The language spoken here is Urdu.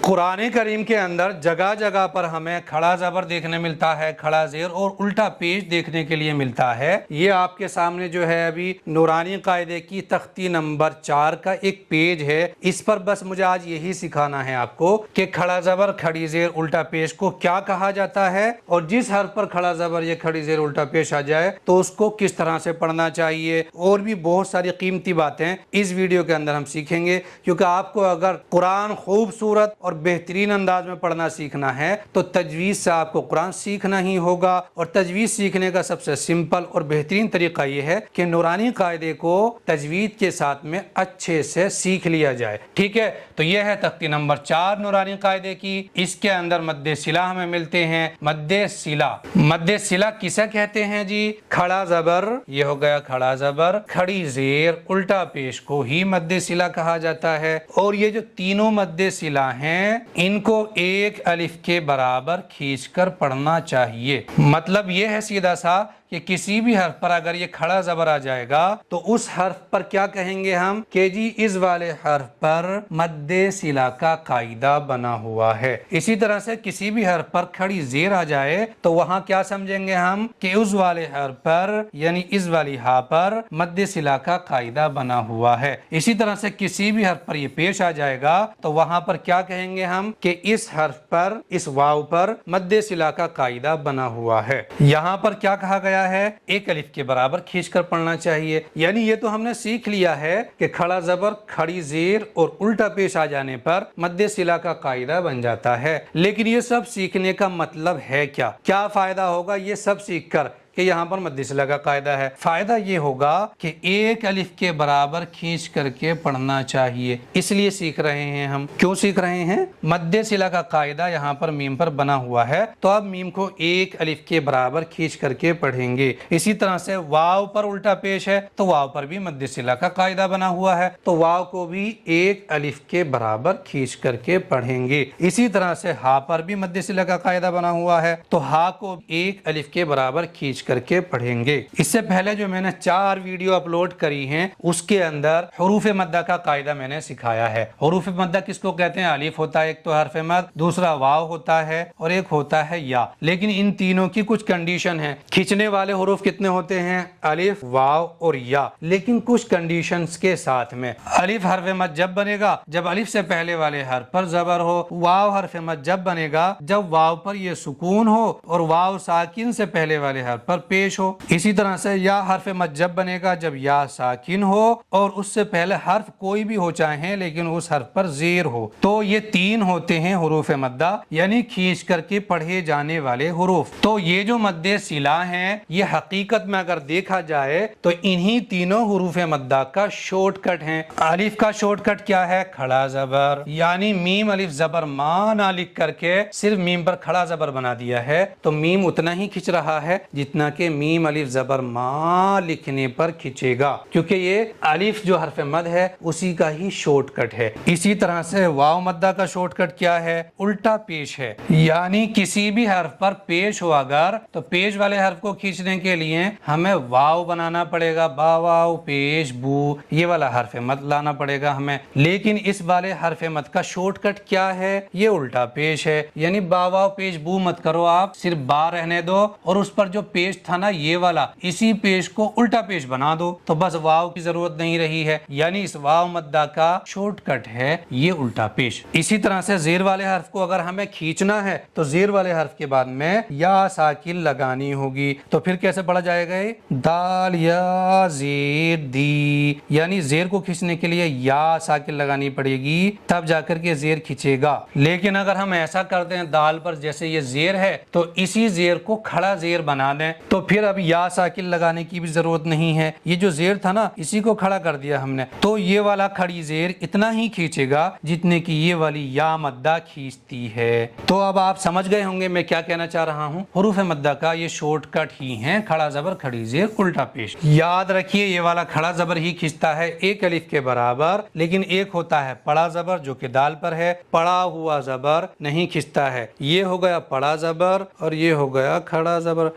قرآن کریم کے اندر جگہ جگہ پر ہمیں کھڑا زبر دیکھنے ملتا ہے، کھڑا زیر اور الٹا پیش دیکھنے کے لیے ملتا ہے۔ یہ آپ کے سامنے جو ہے ابھی نورانی قاعدے کی تختی نمبر 4 کا ایک پیج ہے، اس پر بس مجھے آج یہی سکھانا ہے آپ کو کہ کھڑا زبر کھڑی زیر الٹا پیش کو کیا کہا جاتا ہے، اور جس حرف پر کھڑا زبر یا کھڑی زیر الٹا پیش آ جائے تو اس کو کس طرح سے پڑھنا چاہیے، اور بھی بہت ساری قیمتی باتیں اس ویڈیو کے اندر ہم سیکھیں گے۔ کیونکہ آپ کو اگر قرآن خوبصورت اور بہترین انداز میں پڑھنا سیکھنا ہے تو تجوید سے آپ کو قرآن سیکھنا ہی ہوگا، اور تجوید سیکھنے کا سب سے سمپل اور بہترین طریقہ یہ ہے کہ نورانی قاعدے کو تجوید کے ساتھ میں اچھے سے سیکھ لیا جائے۔ ٹھیک ہے، تو یہ ہے تختی نمبر 4 نورانی قاعدے کی۔ اس کے اندر مد صلہ ہمیں ملتے ہیں۔ مد صلہ، مد صلہ کسے کہتے ہیں جی؟ کھڑا زبر، یہ ہو گیا کھڑا زبر، کھڑی زیر الٹا پیش کو ہی مد صلہ کہا جاتا ہے۔ اور یہ جو تینوں مد صلہ ہیں ان کو ایک الف کے برابر کھینچ کر پڑھنا چاہیے۔ مطلب یہ ہے سیدھا سا کہ کسی بھی حرف پر اگر یہ کھڑا زبر آ جائے گا تو اس حرف پر کیا کہیں گے ہم کہ جی اس والے حرف پر مد صلہ کا قاعدہ بنا ہوا ہے۔ اسی طرح سے کسی بھی حرف پر کھڑی زیر آ جائے تو وہاں کیا سمجھیں گے ہم کہ اس والے حرف پر یعنی اس والی ہا پر مد صلہ کا قاعدہ بنا ہوا ہے۔ اسی طرح سے کسی بھی حرف پر یہ پیش آ جائے گا تو وہاں پر کیا کہیں گے ہم کہ اس حرف پر اس واو پر مد صلہ کا قاعدہ بنا ہوا ہے۔ یہاں پر کیا کہا گیا ہے؟ ایک الف کے برابر کھینچ کر پڑھنا چاہیے۔ یعنی یہ تو ہم نے سیکھ لیا ہے کہ کھڑا زبر کھڑی زیر اور الٹا پیش آ جانے پر مد صلہ کا قاعدہ بن جاتا ہے، لیکن یہ سب سیکھنے کا مطلب ہے کیا فائدہ ہوگا یہ سب سیکھ کر کہ یہاں پر مد صلہ کا قاعدہ ہے؟ فائدہ یہ ہوگا کہ ایک الف کے برابر کھینچ کر کے پڑھنا چاہیے۔ اس لیے سیکھ رہے ہیں ہم۔ کیوں سیکھ رہے ہیں؟ مد صلہ کا قاعدہ یہاں پر میم پر بنا ہوا ہے تو اب میم کو ایک الف کے برابر کھینچ کر کے پڑھیں گے۔ اسی طرح سے واو پر الٹا پیش ہے تو واو پر بھی مد صلہ کا قاعدہ بنا ہوا ہے تو واو کو بھی ایک الف کے برابر کھینچ کر کے پڑھیں گے۔ اسی طرح سے ہا پر بھی مد صلہ کا قاعدہ بنا ہوا ہے تو ہا کو ایک الف کے برابر کھینچ کر کے پڑھیں گے۔ اس سے پہلے جو میں نے 4 ویڈیو اپلوڈ کری ہیں اس کے اندر حروف مدہ کا قاعدہ میں نے سکھایا ہے۔ حروف مدہ کس کو کہتے ہیں؟ الف ہوتا ہے ایک تو حرف مد، دوسرا واو ہوتا ہے اور ایک ہوتا ہے یا۔ لیکن ان تینوں کی کچھ کنڈیشن ہے۔ کھینچنے والے حروف کتنے ہوتے ہیں؟ الف، واو اور یا، لیکن کچھ کنڈیشنز کے ساتھ میں۔ الف حرف مد جب بنے گا جب الف سے پہلے والے حرف پر زبر ہو، واو حرف مد جب بنے گا جب واو پر یہ سکون ہو اور واو ساکن سے پہلے والے حرف پر پیش ہو۔ اسی طرح سے یا حرف مد جب بنے گا جب یا ساکن ہو اور اس سے پہلے حرف کوئی بھی ہو چاہے لیکن اس حرف پر زیر ہو۔ تو یہ 3 ہوتے ہیں حروف مدہ، یعنی کھینچ کر کے پڑھے جانے والے حروف۔ تو یہ جو مد صلہ ہیں یہ حقیقت میں اگر دیکھا جائے تو انہی تینوں حروف مدہ کا شارٹ کٹ ہیں۔ الف کا شارٹ کٹ کیا ہے؟ کھڑا زبر، یعنی میم الف زبر ما نہ لکھ کر کے صرف میم پر کھڑا زبر بنا دیا ہے تو میم اتنا ہی کھچ رہا ہے جتنا کہ میم الف زبر ما لکھنے پر کھچے گا، کیونکہ یہ الف جو حرف مد ہے اسی کا ہی شارٹ کٹ ہے۔ اسی طرح سے واو مدہ کا شارٹ کٹ کیا ہے؟ الٹا پیش ہے، یعنی کسی بھی حرف پر پیش ہو اگر تو پیش والے حرف کو کھینچنے کے لیے ہمیں واو بنانا پڑے گا، با واو پیش بو، یہ والا حرف مد لانا پڑے گا ہمیں۔ لیکن اس والے حرف مد کا شارٹ کٹ کیا ہے؟ یہ الٹا پیش ہے، یعنی با واو پیش بو مت کرو، آپ صرف با رہنے دو اور اس پر جو پیش تھا نا یہ والا اسی پیش کو الٹا پیش بنا دو تو بس واو کی ضرورت نہیں رہی ہے، یعنی اس واو مدہ کا شارٹ کٹ ہے یہ الٹا پیش۔ اسی طرح سے زیر والے حرف کو اگر ہمیں کھینچنا ہے تو زیر والے حرف کے بعد میں یا ساکن لگانی ہوگی تو پھر کیسے پڑھا جائے گا؟ دال یا زیر دی، یعنی زیر کو کھینچنے کے لیے یا ساکن لگانی پڑے گی تب جا کر کے زیر کھینچے گا۔ لیکن اگر ہم ایسا کرتے ہیں دال پر جیسے یہ زیر ہے تو اسی زیر کو کھڑا زیر بنا دیں تو پھر اب یا ساکن لگانے کی بھی ضرورت نہیں ہے، یہ جو زیر تھا نا اسی کو کھڑا کر دیا ہم نے تو یہ والا کھڑی زیر اتنا ہی کھینچے گا جتنے کی یہ والی یا مدہ کھینچتی ہے۔ تو اب آپ سمجھ گئے ہوں گے میں کیا کہنا چاہ رہا ہوں۔ حروف مدہ کا یہ شارٹ کٹ ہی ہیں کھڑا زبر کھڑی زیر الٹا پیش۔ یاد رکھیے یہ والا کھڑا زبر ہی کھینچتا ہے ایک الف کے برابر، لیکن ایک ہوتا ہے پڑا زبر جو کہ دال پر ہے، پڑا ہوا زبر نہیں کھینچتا ہے۔ یہ ہو گیا پڑا زبر اور یہ ہو گیا کھڑا زبر،